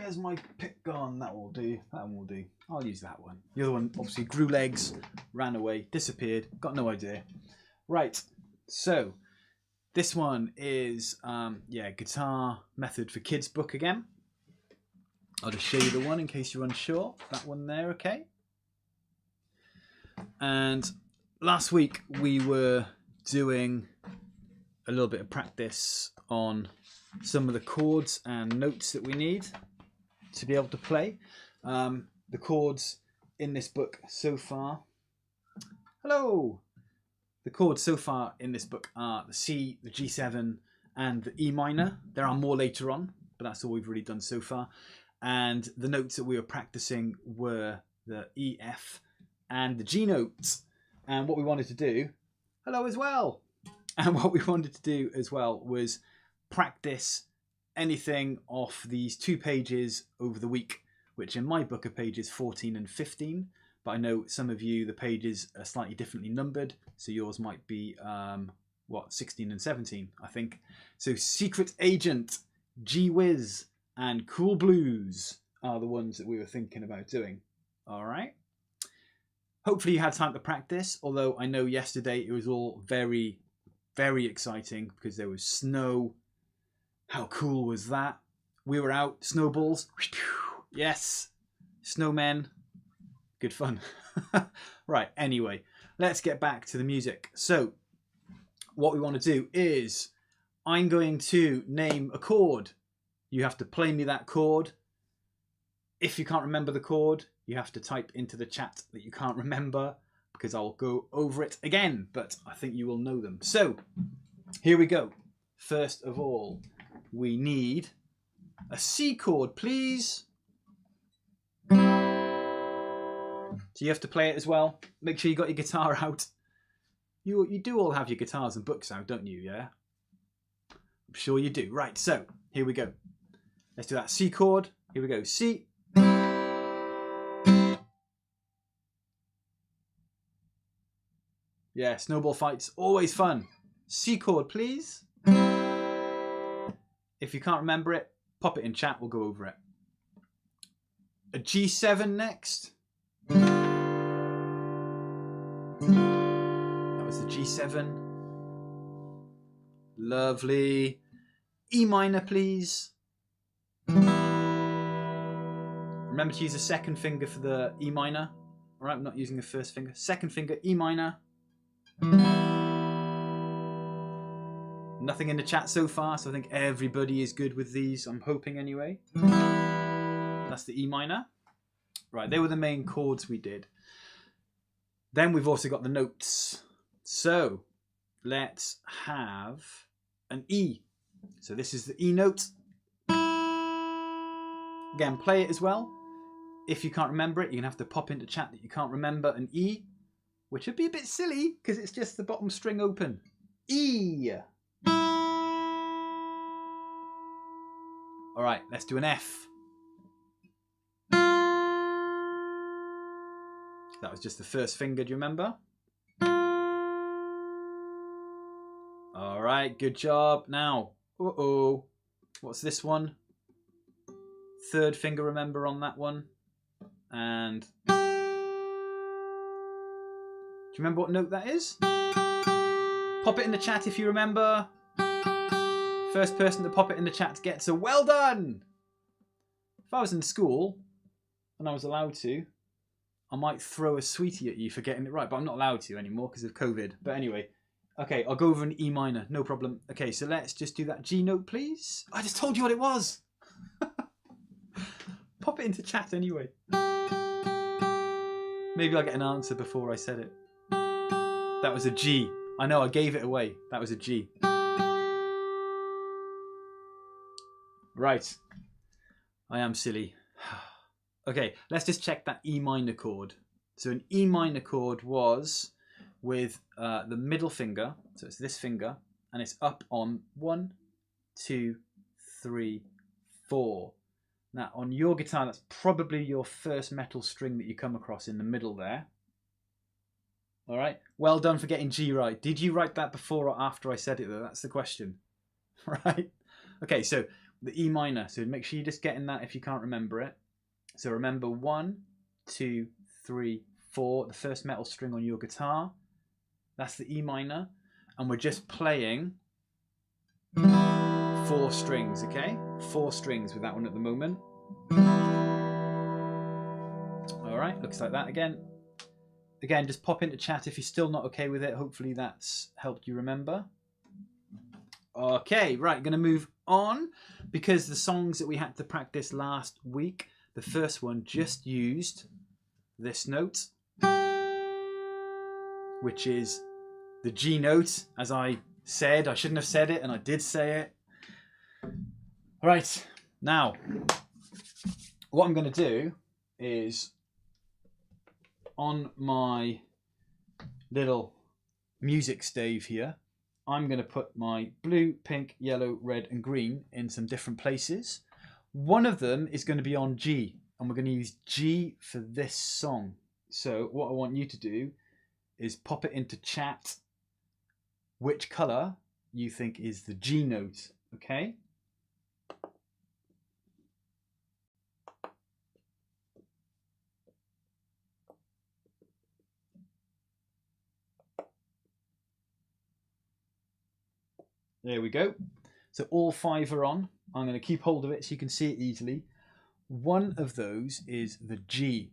where's my pick gone? That will do. That one will do. I'll use that one. The other one obviously grew legs, ran away, disappeared. Got no idea. Right. So this one is Guitar Method for Kids book again. I'll just show you the one in case you're unsure. That one there, okay? And last week we were doing a little bit of practice on some of the chords and notes that we need to be able to play. The chords in this book so far. Hello! The chords so far in this book are the C, the G7, and the E minor. There are more later on, but that's all we've really done so far. And the notes that we were practicing were the E, F, and the G notes. And what we wanted to do, hello as well. And what we wanted to do as well was practice anything off these 2 pages over the week, which in my book are pages 14 and 15. But I know some of you, the pages are slightly differently numbered. So yours might be, 16 and 17, I think. So Secret Agent, Whiz, and Cool Blues are the ones that we were thinking about doing. All right. Hopefully you had time to practice, although I know yesterday it was all very, very exciting because there was snow. How cool was that? We were out, snowballs. Yes, snowmen. Good fun. Right, anyway, let's get back to the music. So what we want to do is I'm going to name a chord. You have to play me that chord. If you can't remember the chord, you have to type into the chat that you can't remember because I'll go over it again, but I think you will know them. So here we go. First of all, we need a C chord, please. So you have to play it as well. Make sure you got your guitar out. You do all have your guitars and books out, don't you? Yeah? I'm sure you do. Right, so here we go. Let's do that C chord. Here we go. C. Yeah, snowball fights, always fun. C chord, please. If you can't remember it, pop it in chat. We'll go over it. A G7 next. That was the G7. Lovely. E minor, please. Remember to use the second finger for the E minor. All right, I'm not using the first finger. Second finger, E minor. Nothing in the chat so far, so I think everybody is good with these. I'm hoping anyway. That's the E minor. Right, they were the main chords we did. Then we've also got the notes. So let's have an E. So this is the E note. Again, play it as well. If you can't remember it, you're going to have to pop into chat that you can't remember an E, which would be a bit silly because it's just the bottom string open. E. All right, let's do an F. That was just the first finger, do you remember? All right, good job. Now, what's this one? Third finger, remember, on that one. And do you remember what note that is? Pop it in the chat if you remember. First person to pop it in the chat gets a well done. If I was in school and I was allowed to, I might throw a sweetie at you for getting it right, but I'm not allowed to anymore because of COVID. But anyway, okay, I'll go over an E minor, no problem. Okay, so let's just do that G note, please. I just told you what it was. Pop it into chat anyway. Maybe I'll get an answer before I said it. That was a G. I know, I gave it away. That was a G. Right. I am silly. Okay, let's just check that E minor chord. So an E minor chord was with the middle finger. So it's this finger. And it's up on 1, 2, 3, 4. Now, on your guitar, that's probably your first metal string that you come across in the middle there. All right. Well done for getting G right. Did you write that before or after I said it, though? That's the question. Right. Okay, so the E minor. So make sure you're just getting that if you can't remember it. So remember 1, 2, 3, 4, the first metal string on your guitar. That's the E minor. And we're just playing 4 strings, okay? 4 strings with that one at the moment. All right, looks like that again. Again, just pop into chat if you're still not okay with it. Hopefully that's helped you remember. Okay, right, going to move on because the songs that we had to practice last week, the first one just used this note, which is the G note. As I said, I shouldn't have said it, and I did say it. All right, now, what I'm going to do is on my little music stave here, I'm going to put my blue, pink, yellow, red and green in some different places. One of them is going to be on G, and we're going to use G for this song. So what I want you to do is pop it into chat which colour you think is the G note, okay? There we go. So all 5 are on. I'm going to keep hold of it so you can see it easily. One of those is the G.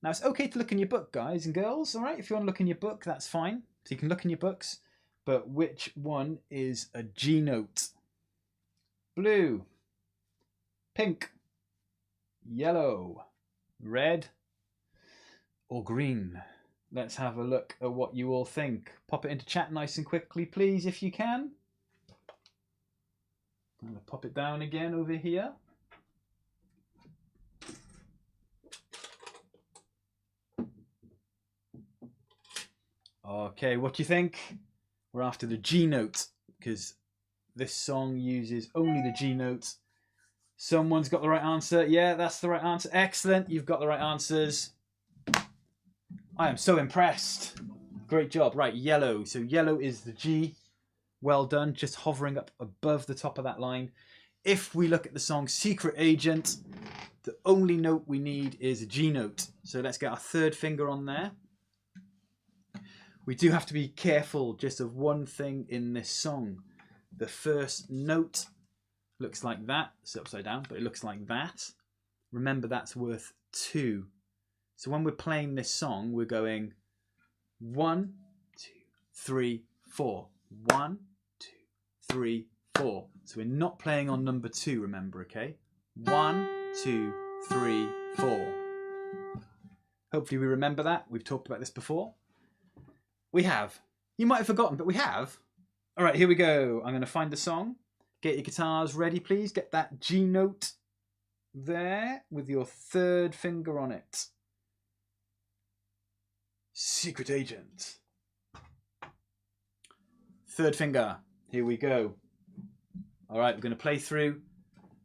Now it's okay to look in your book, guys and girls, all right? If you want to look in your book, that's fine. So you can look in your books. But which one is a G note? Blue, pink, yellow, red, or green? Let's have a look at what you all think. Pop it into chat nice and quickly, please, if you can. I'm going to pop it down again over here. Okay, what do you think? We're after the G note because this song uses only the G note. Someone's got the right answer. Yeah, that's the right answer. Excellent. You've got the right answers. I am so impressed. Great job. Right, yellow. So yellow is the G. Well done. Just hovering up above the top of that line. If we look at the song Secret Agent, the only note we need is a G note. So let's get our 3rd finger on there. We do have to be careful just of one thing in this song. The first note looks like that. It's upside down, but it looks like that. Remember, that's worth 2. So when we're playing this song, we're going 1, 2, 3, 4. 1, 2, 3, 4. So we're not playing on number 2, remember, okay? 1, 2, 3, 4. Hopefully we remember that. We've talked about this before. We have. You might have forgotten, but we have. All right, here we go. I'm going to find the song. Get your guitars ready, please. Get that G note there with your 3rd finger on it. Secret Agent. 3rd finger. Here we go. All right, we're going to play through.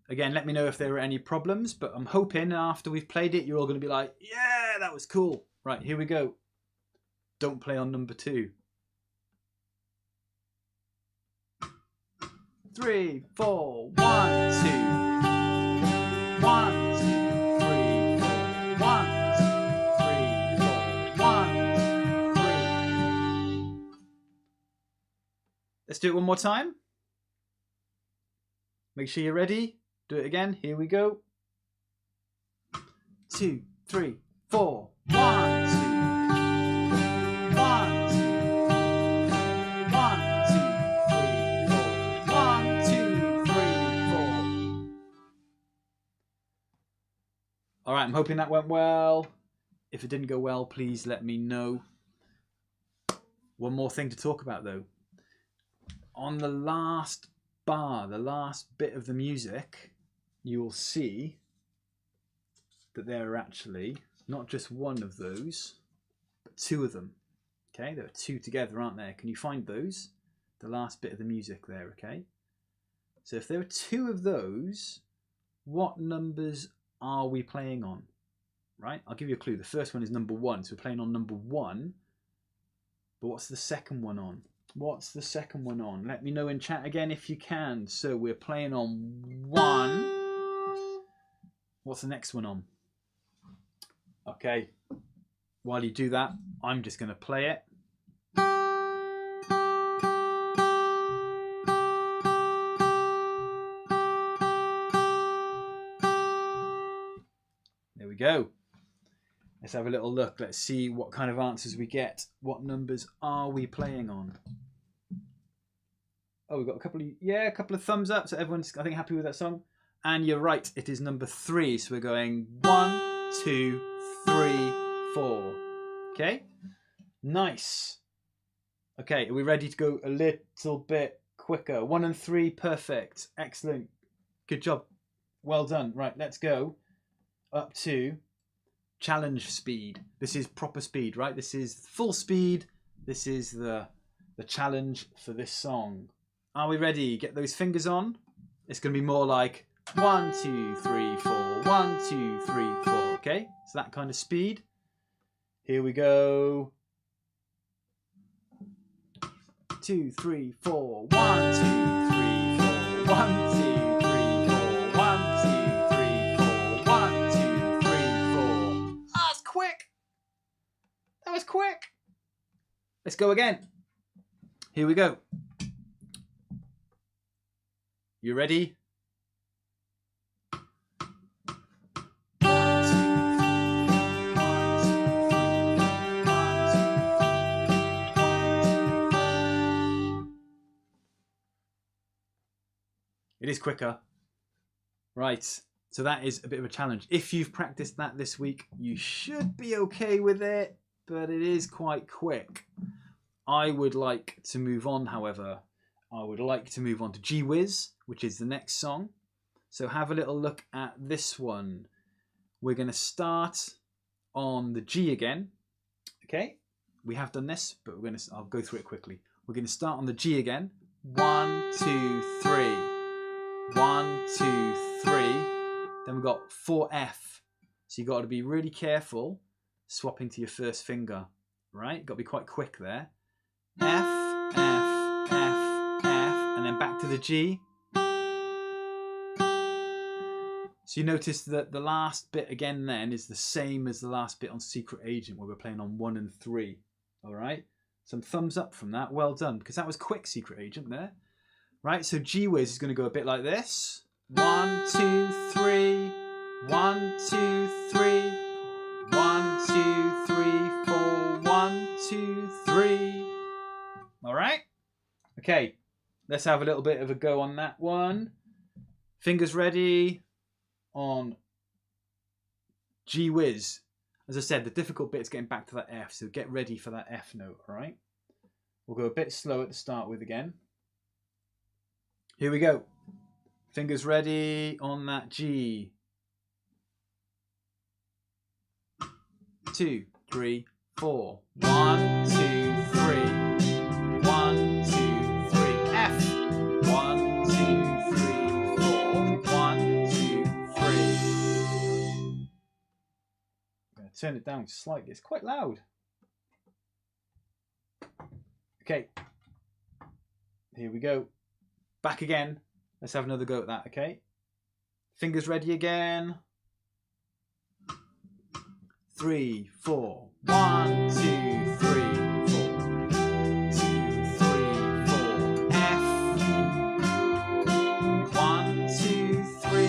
Again, let me know if there are any problems, but I'm hoping after we've played it, you're all going to be like, yeah, that was cool. Right, here we go. Don't play on number 2. 3, 4, 1, 2. 1, 2, 3, 4. 1, 2, 3, 4. 1, 2, 3. Let's do it one more time. Make sure you're ready. Do it again. Here we go. 2, 3, 4. 1, 2. 1, 2. All right, I'm hoping that went well. If it didn't go well, please let me know. One more thing to talk about, though. On the last bar, the last bit of the music, you will see that there are actually not just one of those, but 2 of them. Okay, there are 2 together, aren't there? Can you find those? The last bit of the music there, okay? So if there are 2 of those, what numbers are we playing on? Right? I'll give you a clue. The first one is number 1. So we're playing on number 1. But what's the second one on? What's the second one on? Let me know in chat again if you can. So we're playing on 1. What's the next one on? Okay. While you do that, I'm just going to play it. There we go. Let's have a little look. Let's see what kind of answers we get. What numbers are we playing on? Oh, we've got a couple of thumbs up. So everyone's, I think, happy with that song. And you're right, it is number 3. So we're going 1, 2, 3, 4. Okay, nice. Okay, are we ready to go a little bit quicker? 1 and 3, perfect. Excellent. Good job. Well done. Right, let's go up to challenge speed. This is proper speed, right? This is full speed. This is the challenge for this song. Are we ready? Get those fingers on. It's going to be more like 1, 2, 3, 4. 1, 2, 3, 4. Okay, so that kind of speed. Here we go. 2, 3, 4. 1, 2, 3, 4. 1, 2, 3, 4. 1, 2, 3, 4. 1, 2, 3, 4. That's quick. That was quick. Let's go again. Here we go. You ready? It is quicker. Right, so that is a bit of a challenge. If you've practiced that this week, you should be okay with it, but it is quite quick. I would like to move on, however. I would like to move on to Whiz, which is the next song. So have a little look at this one. We're going to start on the G again. Okay, we have done this, but I'll go through it quickly. We're going to start on the G again. 1, 2, 3. 1, 2, 3. Then we've got 4F. So you've got to be really careful swapping to your first finger, right? Got to be quite quick there. F, F, F, F, and then back to the G. So you notice that the last bit again then is the same as the last bit on Secret Agent where we're playing on 1 and 3. All right? Some thumbs up from that. Well done, because that was quick, Secret Agent there. Right, so Whiz is going to go a bit like this. 1, 2, 3. 1, 2, 3. 1, 2, 3, 4. 1, 2, 3. All right? Okay, let's have a little bit of a go on that one. Fingers ready on Whiz. As I said, the difficult bit is getting back to that F, so get ready for that F note, all right? We'll go a bit slower to start with again. Here we go. Fingers ready on that G. 2, 3, 4. 1, 2, 3. 1, 2, 3. F. 1, 2, 3, 4. 1, 2, 3. I'm going to turn it down slightly. It's quite loud. Okay. Here we go. Back again. Let's have another go at that, okay? Fingers ready again. 3, 4. 1, 2, 3, 4. 2, 3, 4. F. 1, 2, 3.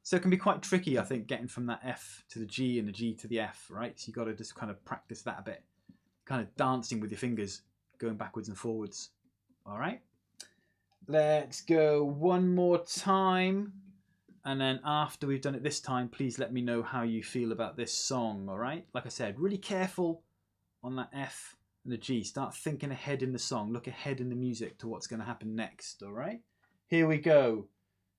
So it can be quite tricky, I think, getting from that F to the G and the G to the F, right? So you've got to just kind of practice that a bit. Kind of dancing with your fingers, going backwards and forwards. All right, let's go one more time, and then after we've done it this time, please let me know how you feel about this song. All right, like I said, really careful on that F and the G. Start thinking ahead in the song, look ahead in the music to what's going to happen next. All right, here we go.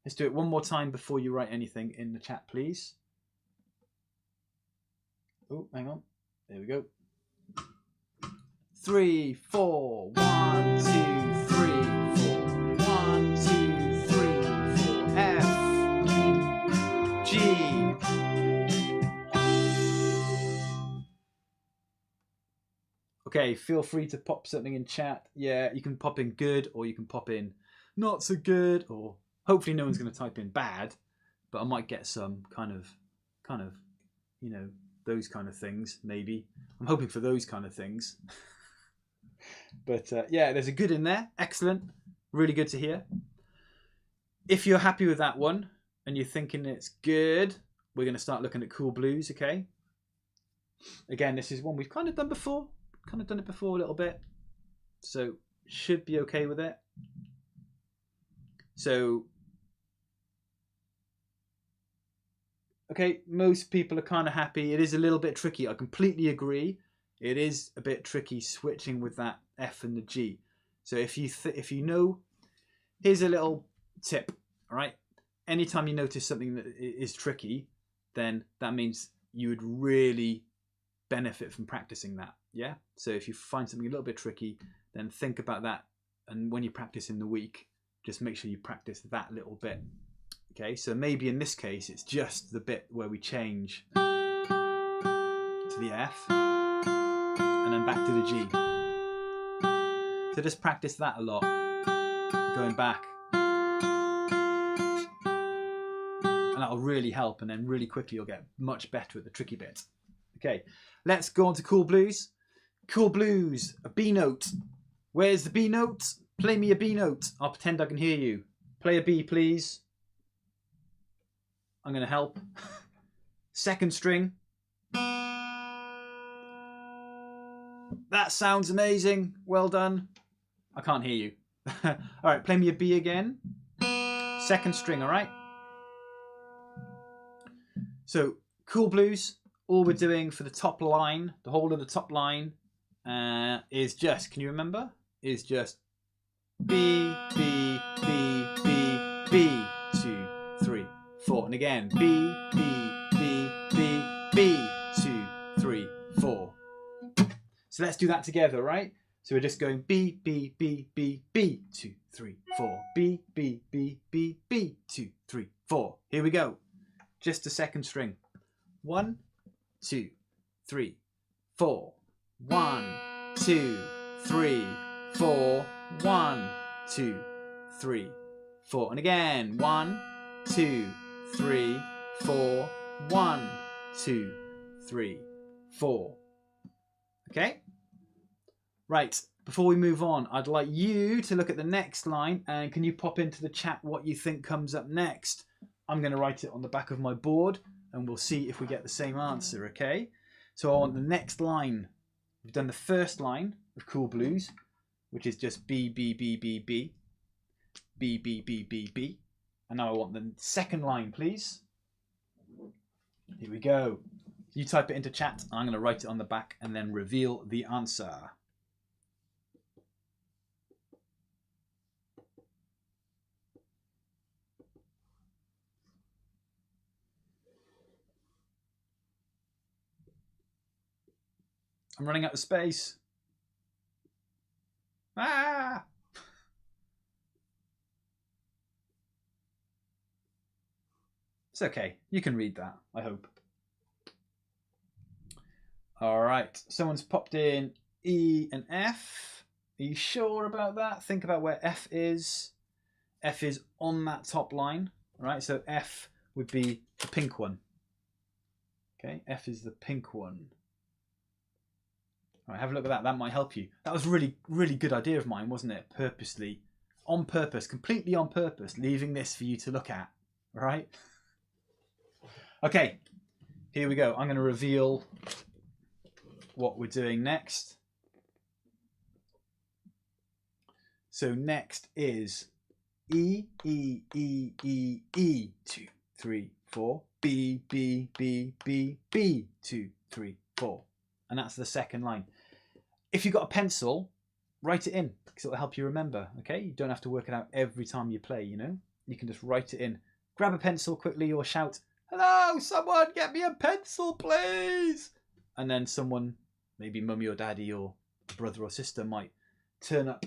Let's do it one more time before you write anything in the chat, please. Oh, hang on, there we go. 3, 4. 1, 2, 3, 4. 1, 2, 3, 4. F. G. Okay, feel free to pop something in chat. Yeah, you can pop in good, or you can pop in not so good, or hopefully no one's going to type in bad, but I might get some kind of, you know, those kind of things, maybe. I'm hoping for those kind of things. But yeah, there's a good in there. Excellent. Really good to hear. If you're happy with that one and you're thinking it's good, we're going to start looking at cool blues, okay? Again, this is one we've kind of done before. Kind of done it before a little bit. So should be okay with it. So, okay, most people are kind of happy. It is a little bit tricky. I completely agree. It is a bit tricky switching with that F and the G. So if you know, here's a little tip, all right? Anytime you notice something that is tricky, then that means you would really benefit from practicing that, yeah? So if you find something a little bit tricky, then think about that. And when you practice in the week, just make sure you practice that little bit. Okay, so maybe in this case, it's just the bit where we change to the F and then back to the G. So just practice that a lot, going back. And that'll really help, and then really quickly you'll get much better at the tricky bit. Okay, let's go on to cool blues. Cool blues, a B note. Where's the B note? Play me a B note. I'll pretend I can hear you. Play a B, please. I'm going to help. Second string. That sounds amazing. Well done. I can't hear you. All right, play me a B again. Second string, all right? So, cool blues, all we're doing for the top line, the whole of the top line, is just, can you remember? Is just B, B, B, B, B, 2, 3, 4. And again, B, B, B, B, B, 2, 3, 4. So let's do that together, right? So we're just going B, B, B, B, B, 2, 3, 4. B, B, B, B, B, 2, 3, 4. Here we go. Just a second string. 1, 2, 3, 4. 1, 2, 3, 4. 1, 2, 3, 4. And again, 1, 2, 3, 4. 1, 2, 3, 4. Okay? Right, before we move on, I'd like you to look at the next line, and can you pop into the chat what you think comes up next? I'm going to write it on the back of my board, and we'll see if we get the same answer, okay? So I want the next line. We've done the first line of Cool Blues, which is just B, B, B, B, B. B, B, B, B, B. And now I want the second line, please. Here we go. You type it into chat. I'm going to write it on the back and then reveal the answer. I'm running out of space. Ah! It's okay. You can read that, I hope. All right. Someone's popped in E and F. Are you sure about that? Think about where F is. F is on that top line. All right. So F would be the pink one. Okay. F is the pink one. All right. Have a look at that. That might help you. That was a really, really good idea of mine, wasn't it? Purposely, on purpose, completely on purpose, leaving this for you to look at. All right. Okay. Here we go. I'm going to reveal what we're doing next. So next is E, E, E, E, E, 2, 3, 4. B, B, B, B, B, 2, 3, 4. And that's the second line. If you've got a pencil, write it in because it'll help you remember, okay? You don't have to work it out every time you play, you know? You can just write it in. Grab a pencil quickly or shout, "Hello, someone get me a pencil, please!" And then someone, maybe mummy or daddy or brother or sister, might turn up,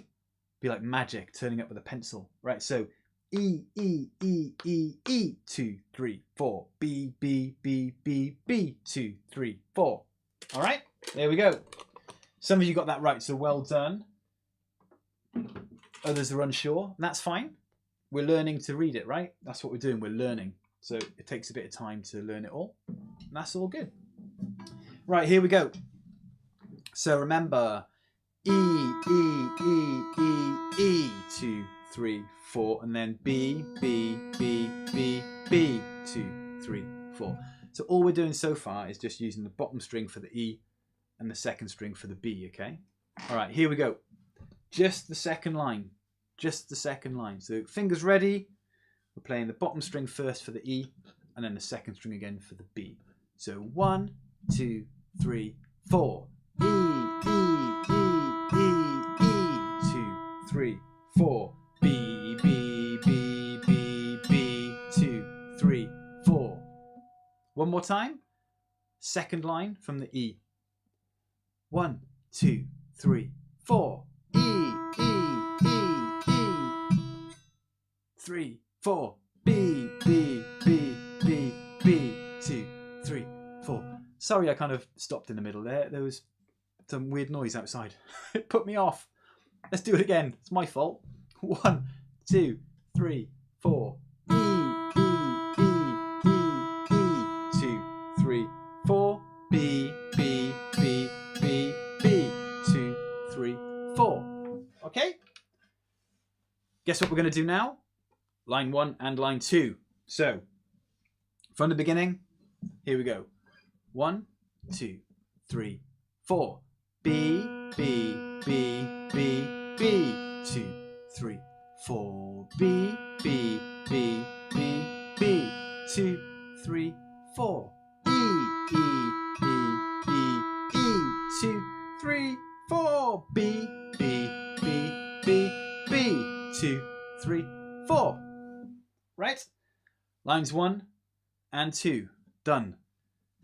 be like magic, turning up with a pencil, right? So E, E, E, E, E, 2, 3, 4. B, B, B, B, B, 2, 3, 4. All right, there we go. Some of you got that right, so well done. Others are unsure, and that's fine. We're learning to read it, right? That's what we're doing, we're learning. So it takes a bit of time to learn it all. And that's all good. Right, here we go. So remember, E, E, E, E, E, 2, 3, 4, and then B, B, B, B, B, 2, 3, 4. So all we're doing so far is just using the bottom string for the E and the second string for the B, okay? All right, here we go. Just the second line. Just the second line. So fingers ready. We're playing the bottom string first for the E and then the second string again for the B. So 1, 2, 3, 4. E, E, E, E, E. 2, 3, 4. B, B, B, B, B. 2, 3, 4. One more time. Second line from the E. 1, 2, 3, 4. E, E, E, E. 3, 4. B, B, B, B, B. 2, 3, 4. Sorry, I kind of stopped in the middle there. There was some weird noise outside. It put me off. Let's do it again. It's my fault. 1, 2, 3, 4. E, E, E, E, E. 2, 3, 4. B, B, B, B, B. 2, 3, 4. Okay? Guess what we're going to do now? Line 1 and line 2. So, from the beginning, here we go. 1, 2, 3, 4. B, B, B, B, B. 2, 3, 4. B, B, B, B, B. 2, 3, 4. E, E, E, E, E. 2, 3, 4. B, B, B, B, B. 2, 3, 4. Right? Lines 1 and 2. Done.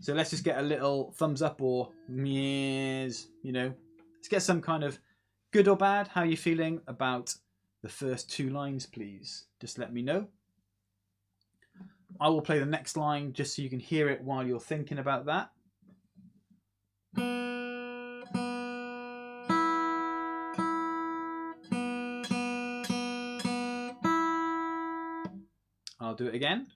So let's just get a little thumbs up or meows, you know. Let's get some kind of good or bad. How are you feeling about the first 2 lines, please? Just let me know. I will play the next line just so you can hear it while you're thinking about that. I'll do it again.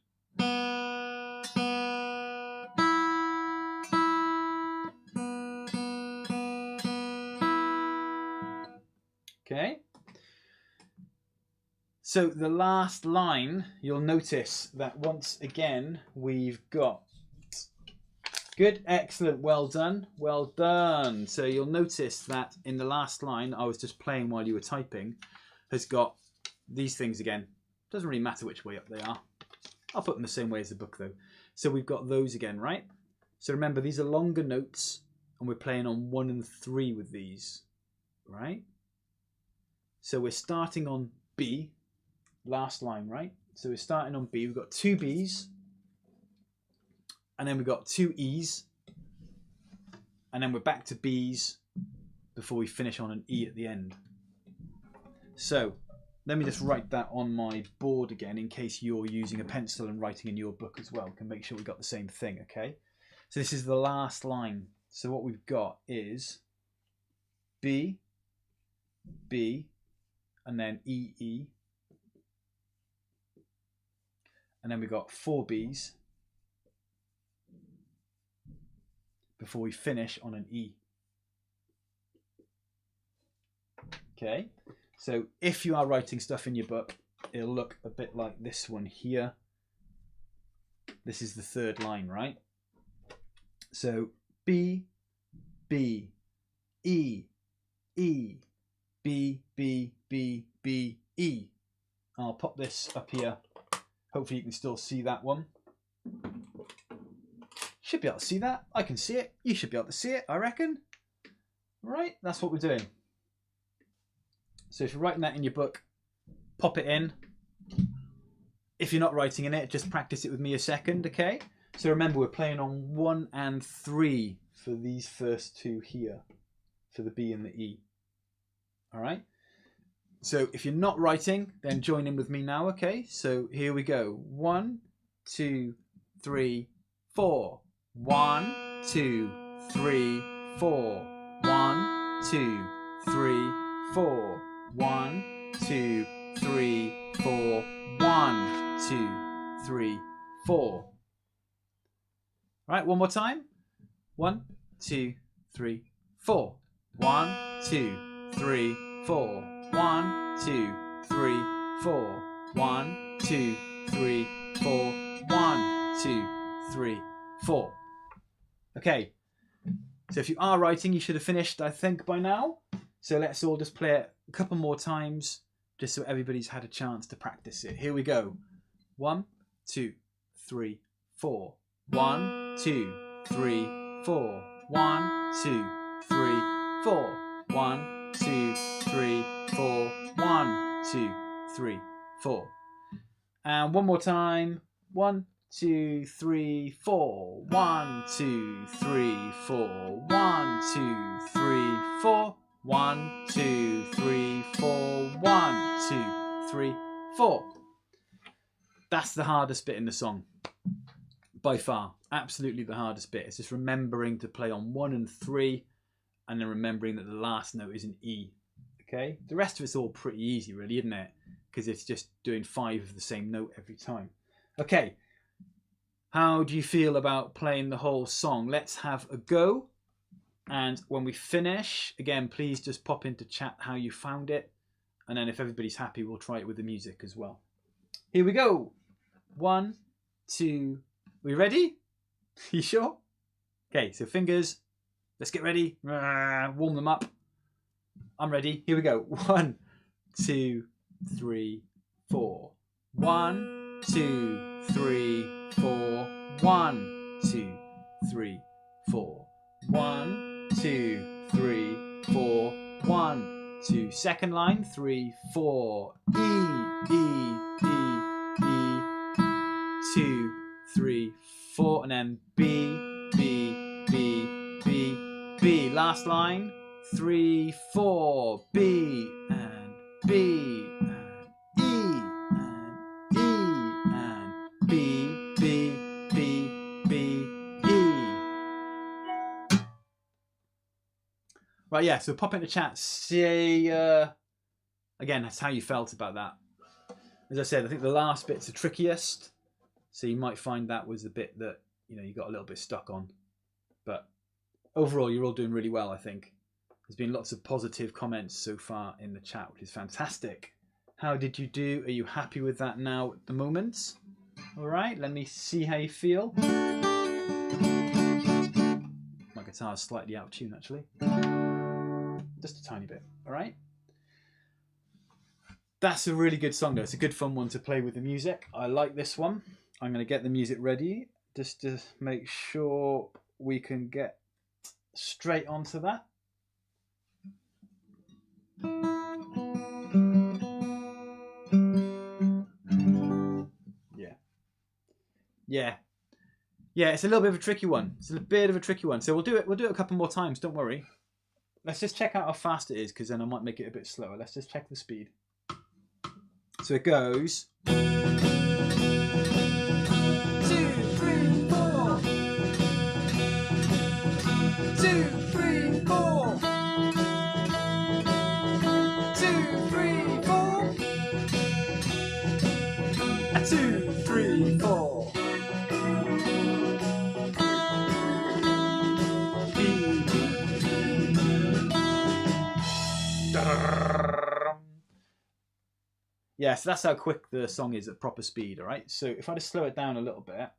Okay. So the last line, you'll notice that once again we've got good, excellent, well done, well done. So you'll notice that in the last line I was just playing while you were typing has got these things again. Doesn't really matter which way up they are. I'll put them the same way as the book though. So we've got those again, right? So remember, these are longer notes and we're playing on 1 and 3 with these, right? So we're starting on B, last line, right? So we're starting on B. We've got 2 Bs and then we've got 2 Es and then we're back to Bs before we finish on an E at the end. So let me just write that on my board again in case you're using a pencil and writing in your book as well. We can make sure we've got the same thing, okay? So this is the last line. So what we've got is B, B, and then E, E. And then we've got 4 Bs before we finish on an E. Okay, so if you are writing stuff in your book, it'll look a bit like this one here. This is the 3rd line, right? So B, B, E, E, B, B, B, B, E. I'll pop this up here. Hopefully you can still see that one. Should be able to see that. I can see it. You should be able to see it, I reckon. Right, that's what we're doing. So if you're writing that in your book, pop it in. If you're not writing in it, just practice it with me a second, okay? So remember, we're playing on 1 and 3 for these first 2 here, for the B and the E. All right? So if you're not writing, then join in with me now, okay? So here we go. 1, 2, 3, 4. 1, 2, 3, 4. 1, 2, 3, 4. 1, 2, 3, 4. 1, 2, 3, 4. Right, one more time. 1, 2, 3, 4. 1, 2, 3, 4. 1, 2, 3, 4. 1, 2, 3, 4. 1, 2, 3, 4. Okay. So if you are writing, you should have finished, I think, by now. So let's all just play it a couple more times, just so everybody's had a chance to practice it. Here we go. 1, 2, 3, 4. 1, 2, 3, 4. 1, 2, 3, 4. 1, 2, 3, 4. 1, 2, 3, 4. And one more time. 1, 2, 3, 4. 1, 2, 3, 4. 1, 2, 3, 4. 1, 2, 3, 4. 1, 2, 3, 4. That's the hardest bit in the song. By far. Absolutely the hardest bit. It's just remembering to play on 1 and 3 and then remembering that the last note is an E. Okay? The rest of it's all pretty easy, really, isn't it? Because it's just doing 5 of the same note every time. Okay. How do you feel about playing the whole song? Let's have a go. And when we finish, again, please just pop into chat how you found it. And then if everybody's happy, we'll try it with the music as well. Here we go. 1, 2. We ready? You sure? Okay, so fingers. Let's get ready. Warm them up. I'm ready. Here we go. 1, 2, 3, 4. 1, 2, 3, 4. 1, 2, 3, 4. 1, 2, 3, 4. 1, 2. Second line. 3, 4. E, E, E, E. 2, 3, 4. And then B, B, B, B, B. Last line. 3, 4. B and B and E and E and B, B, B, B, E. Right, yeah, so pop into chat. Say, again, that's how you felt about that. As I said, I think the last bit's the trickiest. So you might find that was the bit that, you know, you got a little bit stuck on. But overall, you're all doing really well, I think. There's been lots of positive comments so far in the chat, which is fantastic. How did you do? Are you happy with that now at the moment? All right, let me see how you feel. My guitar's slightly out of tune, actually. Just a tiny bit, all right? That's a really good song, though. It's a good fun one to play with the music. I like this one. I'm going to get the music ready just to make sure we can get straight onto that. Yeah, it's a little bit of a tricky one. It's a bit of a tricky one. So we'll do it a couple more times, don't worry. Let's just check out how fast it is, because then I might make it a bit slower. Let's just check the speed. So it goes 2, 3, 4. 2, 3, 4. 2, 3, 4. 2, 3, 4. Yeah, so that's how quick the song is at proper speed, all right? So if I just slow it down a little bit,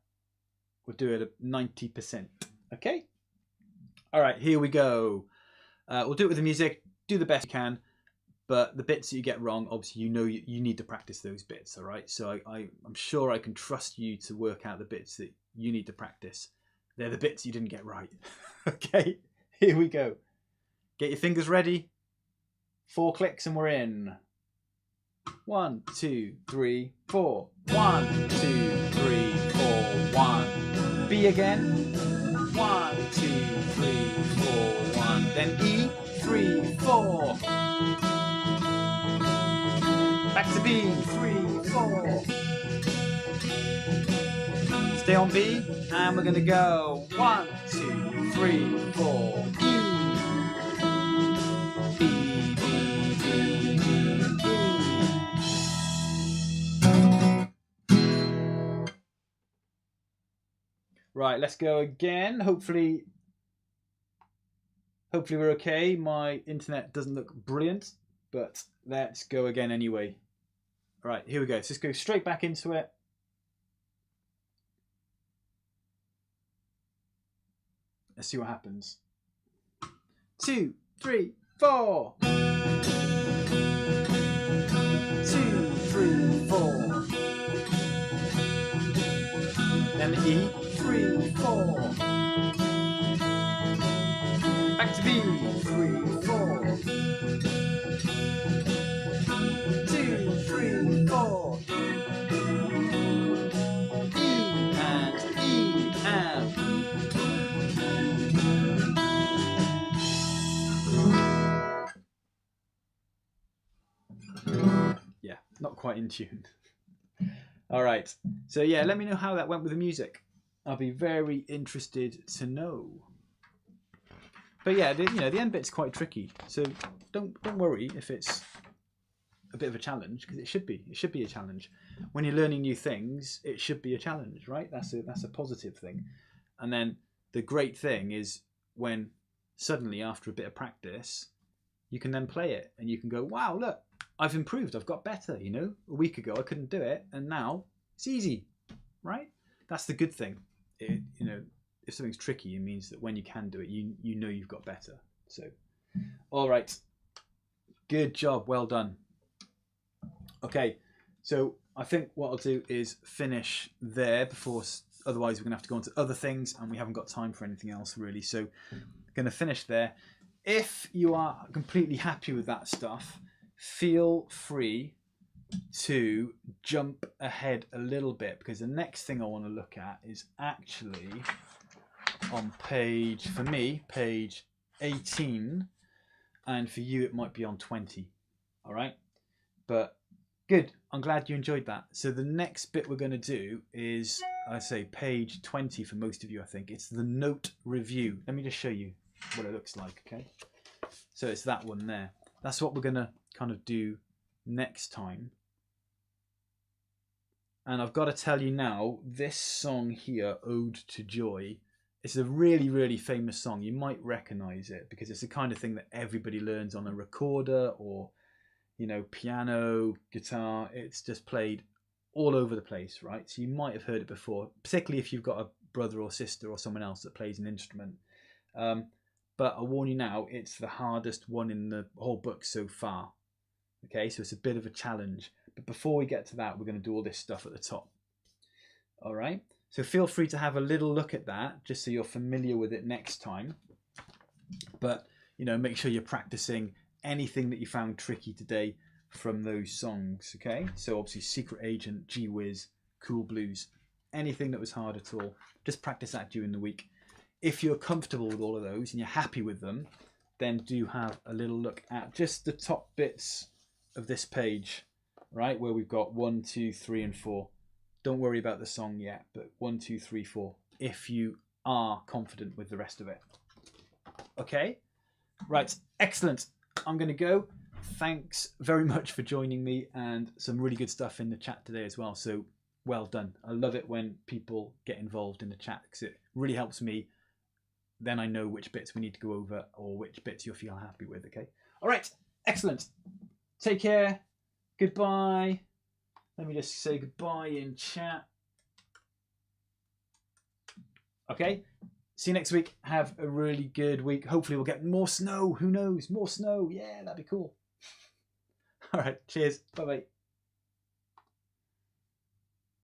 we'll do it at 90%, okay? All right, here we go. We'll do it with the music, do the best you can, but the bits that you get wrong, obviously you know you need to practice those bits, all right? So I'm sure I can trust you to work out the bits that you need to practice. They're the bits you didn't get right, okay? Here we go. Get your fingers ready. 4 clicks and we're in. 1, 2, 3, 4. 1, 2, 3, 4. 1. B again. 1, 2, 3, 4. 1. Then E. 3, 4. Back to B. 3, 4. Stay on B. And we're going to go 1, 2, 3, 4. E. Right, let's go again. Hopefully we're okay. My internet doesn't look brilliant, but let's go again anyway. All right, here we go. Let's just go straight back into it. Let's see what happens. 2, 3, 4. 2, 3, 4. Then E, 3, 4. Back to B, 3, 4. 2, 3, 4. E and yeah, not quite in tune. All right. So yeah, let me know how that went with the music. I'll be very interested to know. But yeah, the end bit's quite tricky. So don't worry if it's a bit of a challenge, because it should be. It should be a challenge. When you're learning new things, it should be a challenge, right? That's a positive thing. And then the great thing is when suddenly after a bit of practice, you can then play it and you can go, wow, look, I've improved. I've got better. A week ago I couldn't do it, and now it's easy, right? That's the good thing. If something's tricky, it means that when you can do it, you know you've got better. So, all right, good job, well done. Okay, so I think what I'll do is finish there before. Otherwise, we're gonna have to go on to other things, and we haven't got time for anything else really. So, I'm gonna finish there. If you are completely happy with that stuff, feel free to jump ahead a little bit, because the next thing I want to look at is actually on page 18, and for you it might be on 20. All right, but good, I'm glad you enjoyed that. So the next bit we're going to do is, I say page 20 for most of you. I think it's the note review. Let me just show you what it looks like. Okay, so it's that one there. That's what we're going to kind of do next time. And I've got to tell you now, this song here, Ode to Joy, it's a really, really famous song. You might recognize it because it's the kind of thing that everybody learns on a recorder or, piano, guitar. It's just played all over the place, right? So you might have heard it before, particularly if you've got a brother or sister or someone else that plays an instrument. But I'll warn you now, it's the hardest one in the whole book so far. Okay, so it's a bit of a challenge. But before we get to that, we're going to do all this stuff at the top. All right, so feel free to have a little look at that, just so you're familiar with it next time. But, make sure you're practicing anything that you found tricky today from those songs, okay? So obviously Secret Agent, Whiz, Cool Blues, anything that was hard at all, just practice that during the week. If you're comfortable with all of those and you're happy with them, then do have a little look at just the top bits of this page, right, where we've got 1, 2, 3, and 4. Don't worry about the song yet, but 1, 2, 3, 4, if you are confident with the rest of it. Okay, right, excellent. I'm going to go. Thanks very much for joining me, and some really good stuff in the chat today as well. So well done. I love it when people get involved in the chat because it really helps me. Then I know which bits we need to go over or which bits you'll feel happy with. Okay. All right. Excellent. Take care. Goodbye. Let me just say goodbye in chat. Okay. See you next week. Have a really good week. Hopefully we'll get more snow. Who knows? More snow. Yeah, that'd be cool. All right. Cheers. Bye-bye.